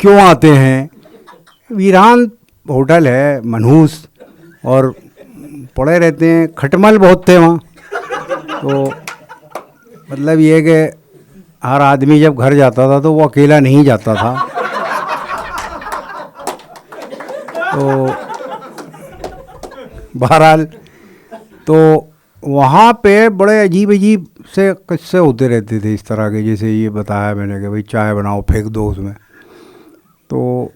क्यों आते हैं, वीरान होटल है, मनहूस, और पड़े रहते हैं, खटमल बहुत थे वहाँ। तो मतलब ये कि हर आदमी जब घर जाता था तो वो अकेला नहीं जाता था। तो बहरहाल तो वहाँ पे बड़े अजीब अजीब से किस्से होते रहते थे इस तरह के, जैसे ये बताया मैंने कि भाई चाय बनाओ फेंक दो उसमें। तो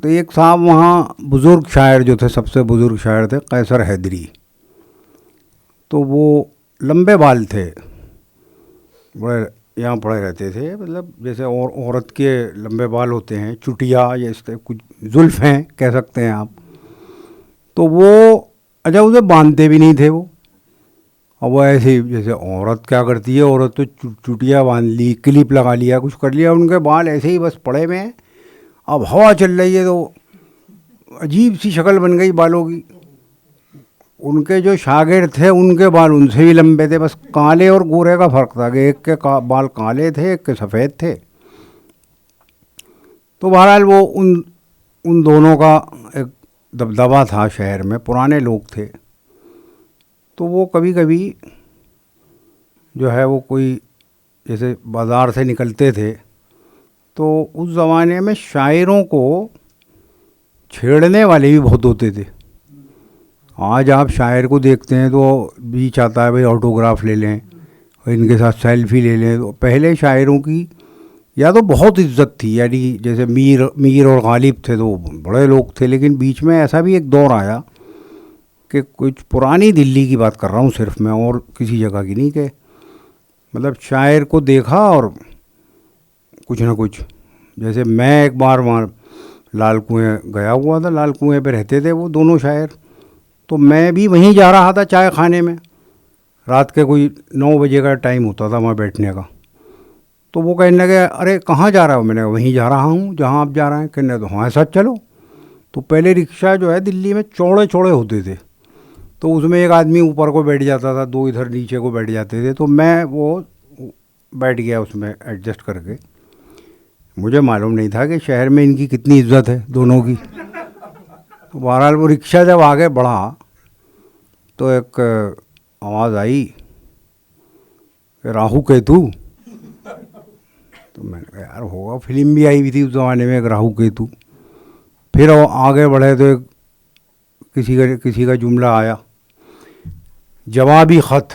एक साहब वहाँ बुज़ुर्ग शायर जो थे, सबसे बुज़ुर्ग शायर थे कैसर हैदरी। तो वो लंबे बाल थे, बड़े यहाँ पड़े रहते थे, मतलब जैसे और औरत के लंबे बाल होते हैं, चुटिया या इस तरह कुछ जुल्फ़ हैं कह सकते हैं आप। तो वो अच्छा उसे बांधते भी नहीं थे वो। अब वो ऐसे ही जैसे औरत क्या करती है, औरत तो चुटिया बांध ली, क्लिप लगा लिया, कुछ कर लिया, उनके बाल ऐसे ही बस पड़े हुए हैं। अब हवा चल रही है तो अजीब सी शक्ल बन गई बालों की। उनके जो शागिर्द थे उनके बाल उनसे भी लंबे थे, बस काले और गोरे का फ़र्क था कि एक के बाल काले थे, एक के सफ़ेद थे। तो बहरहाल वो उन दोनों का एक दबदबा था शहर में, पुराने लोग थे। तो वो कभी कभी जो है वो कोई जैसे बाज़ार से निकलते थे तो उस ज़माने में शायरों को छेड़ने वाले भी बहुत होते थे। आज आप शायर को देखते हैं तो भी चाहता है भाई ऑटोग्राफ ले लें और इनके साथ सेल्फी ले लें। तो पहले शायरों की या तो बहुत इज्जत थी, यानी जैसे मीर और गालिब थे तो बड़े लोग थे, लेकिन बीच में ऐसा भी एक दौर आया कि कुछ पुरानी दिल्ली की बात कर रहा हूँ सिर्फ मैं, और किसी जगह की नहीं, कि मतलब शायर को देखा और कुछ ना कुछ, जैसे मैं एक बार वहाँ लाल कुएँ गया हुआ था, लाल कुएँ पे रहते थे वो दोनों शायर। तो मैं भी वहीं जा रहा था चाय खाने में, रात के कोई 9 बजे का टाइम होता था वहाँ बैठने का। तो वो कहने लगे अरे कहाँ जा रहा हो, मैंने वहीं जा रहा हूँ जहाँ आप जा रहे हैं। कहने तो हाँ साथ चलो। तो पहले रिक्शा जो है दिल्ली में चौड़े चौड़े होते थे, तो उसमें एक आदमी ऊपर को बैठ जाता था, 2 इधर नीचे को बैठ जाते थे। तो मैं वो बैठ गया उसमें एडजस्ट करके। मुझे मालूम नहीं था कि शहर में इनकी कितनी इज्जत है दोनों की। तो बहरहाल वो रिक्शा जब आगे बढ़ा तो एक आवाज़ आई कि राहु केतु। तो मैंने कहा यार होगा, फिल्म भी आई हुई थी उस ज़माने में एक राहु केतु। फिर वो आगे बढ़े तो एक किसी का जुमला आया, जवाबी ख़त।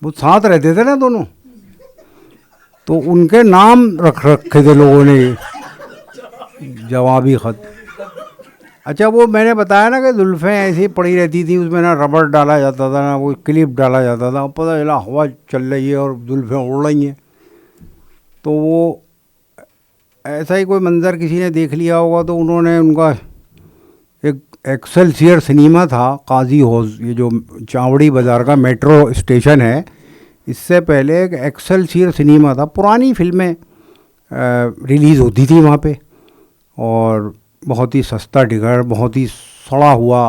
वो साथ रहते थे ना दोनों, तो उनके नाम रखे थे लोगों ने, जवाबी ख़त। अच्छा वो मैंने बताया ना कि जुल्फ़ें ऐसी पड़ी रहती थी, उसमें ना रबड़ डाला जाता था ना वो क्लिप डाला जाता था। पता चला हवा चल रही है और जुल्फ़ें उड़ रही हैं। तो वो ऐसा ही कोई मंज़र किसी ने देख लिया होगा, तो उन्होंने उनका एक एक्सेलसियर सिनेमा था काजी हौज, ये जो चावड़ी बाज़ार का मेट्रो स्टेशन है, इससे पहले एक एक्सेलसियर सिनेमा था। पुरानी फिल्में रिलीज़ होती थी वहाँ पे, और बहुत ही सस्ता टिकट, बहुत ही सड़ा हुआ,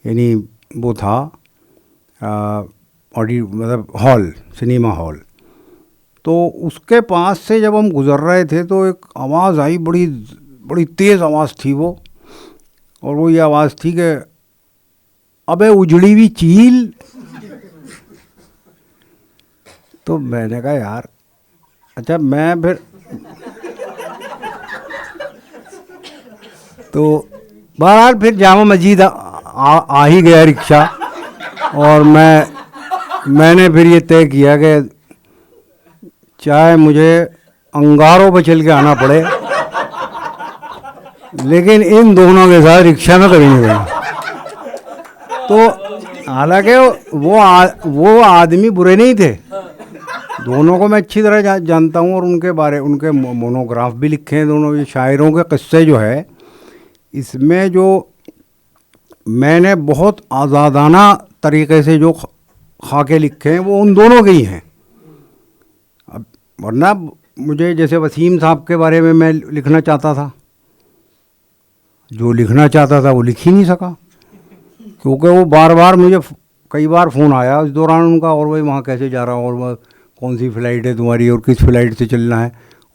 यानी वो था मतलब हॉल, सिनेमा हॉल। तो उसके पास से जब हम गुज़र रहे थे तो एक आवाज़ आई, बड़ी बड़ी तेज़ आवाज़ थी वो, और वो ये आवाज़ थी कि अबे उजड़ी हुई चील। तो मैंने कहा यार, अच्छा मैं फिर तो बहरहाल फिर जामा मस्जिद आ ही गया रिक्शा, और मैंने फिर ये तय किया कि चाहे मुझे अंगारों पर चल के आना पड़े, लेकिन इन दोनों के साथ रिक्शा में कभी नहीं गया। तो हालांकि वो आदमी बुरे नहीं थे, दोनों को मैं अच्छी तरह जानता हूँ, और उनके मोनोग्राफ भी लिखे हैं दोनों। ये शायरों के किस्से जो है, इसमें जो मैंने बहुत आज़ादाना तरीक़े से जो खाके लिखे हैं वो उन दोनों के ही हैं। अब वरना मुझे जैसे वसीम साहब के बारे में मैं लिखना चाहता था, जो लिखना चाहता था वो लिख ही नहीं सका, क्योंकि वो बार बार मुझे कई बार फ़ोन आया इस दौरान उनका, और भाई वहाँ कैसे जा रहा हूँ, और वह कौन सी फ़्लाइट है तुम्हारी, और किस फ़्लाइट से चलना है,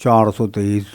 423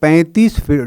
35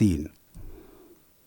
3.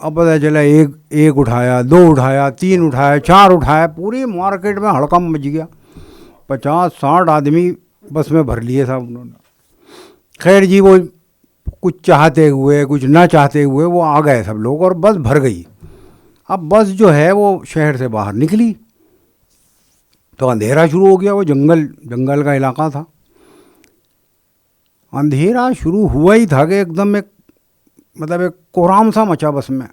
अब पता चला एक उठाया, 2 उठाया, 3 उठाया, 4 उठाया, पूरी मार्केट में हड़कंप मच गया। 50-60 आदमी बस में भर लिए साहब उन्होंने। खैर जी, वो कुछ चाहते हुए कुछ ना चाहते हुए वो आ गए सब लोग और बस भर गई। अब बस जो है वो शहर से बाहर निकली तो अंधेरा शुरू हो गया। वो जंगल का इलाका था। अंधेरा शुरू हुआ ही था कि एकदम एक कोहराम सा मचा बस में।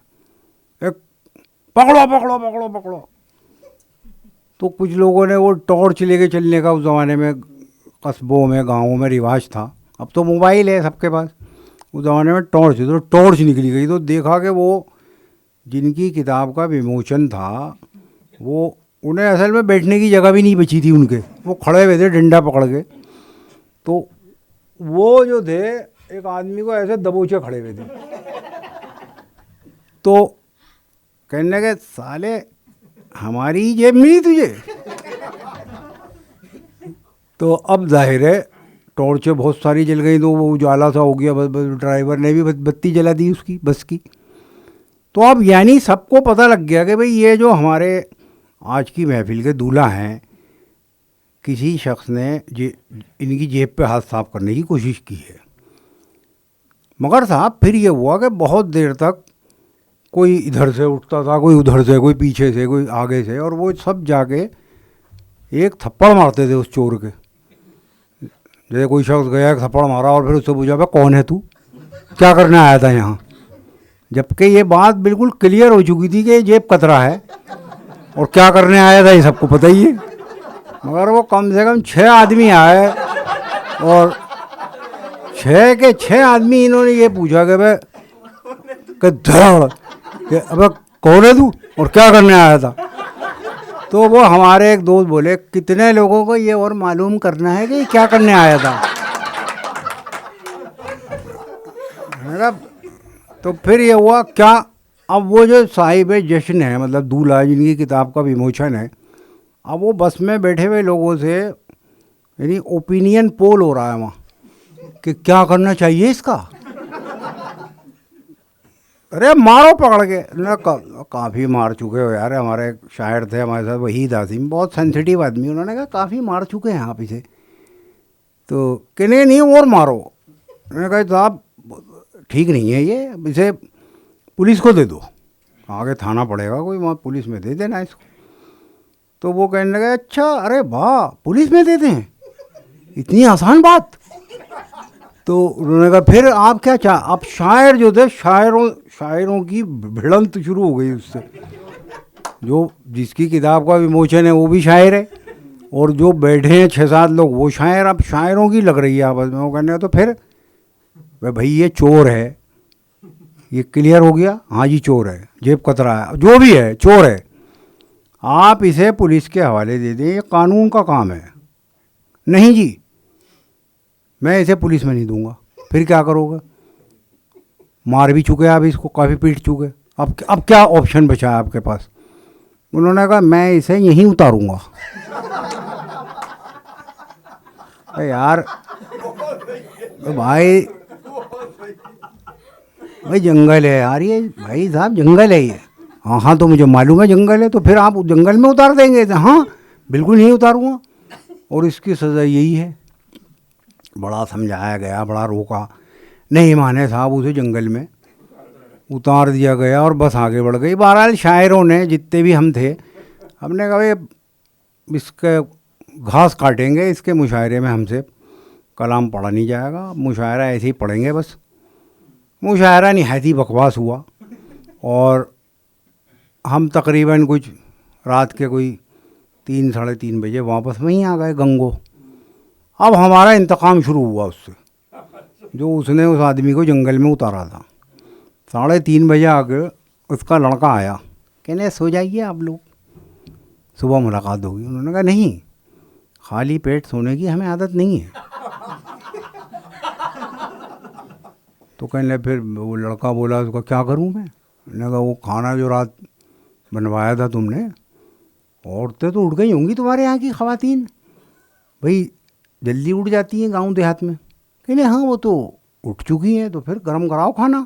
एक पकड़ो पकड़ो पकड़ो पकड़ो। तो कुछ लोगों ने वो टॉर्च लेके चलने का उस ज़माने में कस्बों में गाँवों में रिवाज था। अब तो मोबाइल है सबके पास, उस ज़माने में टॉर्च, तो टॉर्च निकली गई तो देखा कि वो जिनकी किताब का विमोचन था वो उन्हें असल में बैठने की जगह भी नहीं बची थी उनके। वो खड़े हुए थे डंडा पकड़ के। तो वो जो थे एक आदमी को ऐसे दबोचे खड़े हुए थे। तो कहने लगे साले हमारी ही जेब मिली तुझे। तो अब जाहिर है टॉर्चें बहुत सारी जल गई तो वो उजाला सा हो गया। बस ड्राइवर ने भी बत्ती जला दी उसकी बस की। तो अब यानी सबको पता लग गया कि भाई ये जो हमारे आज की महफिल के दूल्हा हैं, किसी शख्स ने इनकी जेब पे हाथ साफ करने की कोशिश की है। मगर साहब फिर ये हुआ कि बहुत देर तक कोई इधर से उठता था, कोई उधर से, कोई पीछे से, कोई आगे से, और वो सब जाके एक थप्पड़ मारते थे उस चोर के। जैसे कोई शख्स गया एक थप्पड़ मारा और फिर उससे पूछा भाई कौन है तू, क्या करने आया था यहाँ। जबकि ये बात बिल्कुल क्लियर हो चुकी थी कि ये जेब कतरा है और क्या करने आया था ये सबको पता ही है। मगर वो कम से कम 6 आदमी आए और 6 के 6 आदमी इन्होंने ये पूछा कि भाई अब कौन है तू और क्या करने आया था। तो वो हमारे एक दोस्त बोले कितने लोगों को ये और मालूम करना है कि क्या करने आया था। तो फिर ये हुआ क्या, अब वो जो साहिब जश्न है मतलब दूल्हा जिनकी किताब का विमोचन है, अब वो बस में बैठे हुए लोगों से यानी ओपिनियन पोल हो रहा है वहाँ कि क्या करना चाहिए इसका। अरे मारो पकड़ के ना। काफ़ी मार चुके हो यार। हमारे एक शायर थे हमारे साथ वहीद आसिम, बहुत सेंसिटिव आदमी, उन्होंने कहा काफ़ी मार चुके हैं आप इसे। तो कहने नहीं और मारो। उन्होंने कहा साहब ठीक नहीं है ये, इसे पुलिस को दे दो, आगे थाना पड़ेगा कोई, वहाँ पुलिस में दे देना इसको। तो वो कहने लगे अच्छा, अरे वाह पुलिस में देते हैं, इतनी आसान बात। तो उन्होंने कहा फिर आप क्या आप शायर जो थे, शायरों की भिड़ंत शुरू हो गई उससे। जो जिसकी किताब का विमोचन है वो भी शायर है और जो बैठे हैं 6-7 लोग वो शायर। अब शायरों की लग रही है आपस में। वो कहने का तो फिर भाई ये चोर है, ये क्लियर हो गया, हाँ जी चोर है, जेब कतरा है, जो भी है चोर है, आप इसे पुलिस के हवाले दे दें, ये कानून का काम है। नहीं जी मैं इसे पुलिस में नहीं दूंगा। फिर क्या करोगे, मार भी चुके आप इसको, काफ़ी पीट चुके, अब क्या ऑप्शन बचा है आपके पास। उन्होंने कहा मैं इसे यहीं उतारूंगा। यार भाई जंगल है यार ये, भाई साहब जंगल है ये। हाँ तो मुझे मालूम है जंगल है, तो फिर आप जंगल में उतार देंगे। हाँ बिल्कुल नहीं उतारूंगा और इसकी सज़ा यही है। बड़ा समझाया गया, बड़ा रोका, नहीं माने साहब, उसे जंगल में उतार दिया गया और बस आगे बढ़ गई। बहरहाल शायरों ने जितने भी हम थे, हमने कहा भाई इसके घास काटेंगे, इसके मुशायरे में हमसे कलाम पढ़ा नहीं जाएगा, मुशायरा ऐसे ही पढ़ेंगे बस। मुशायरा निहायत ही बकवास हुआ और हम तकरीबन कुछ रात के कोई 3-3:30 बजे वापस वहीं आ गए गंगो। अब हमारा इंतकाम शुरू हुआ उससे, जो उसने उस आदमी को जंगल में उतारा था। 3:30 बजे आके उसका लड़का आया, कहने सो जाइए आप लोग, सुबह मुलाकात होगी। उन्होंने कहा नहीं, खाली पेट सोने की हमें आदत नहीं है। तो कहने फिर वो लड़का बोला उसका क्या करूं मैंने कहा वो खाना जो रात बनवाया था तुमने, औरतें तो उठ गई होंगी तुम्हारे यहाँ की ख़वातीन, भाई जल्दी उठ जाती हैं गांव देहात में। कहने हाँ वो तो उठ चुकी हैं, तो फिर गरम कराओ खाना।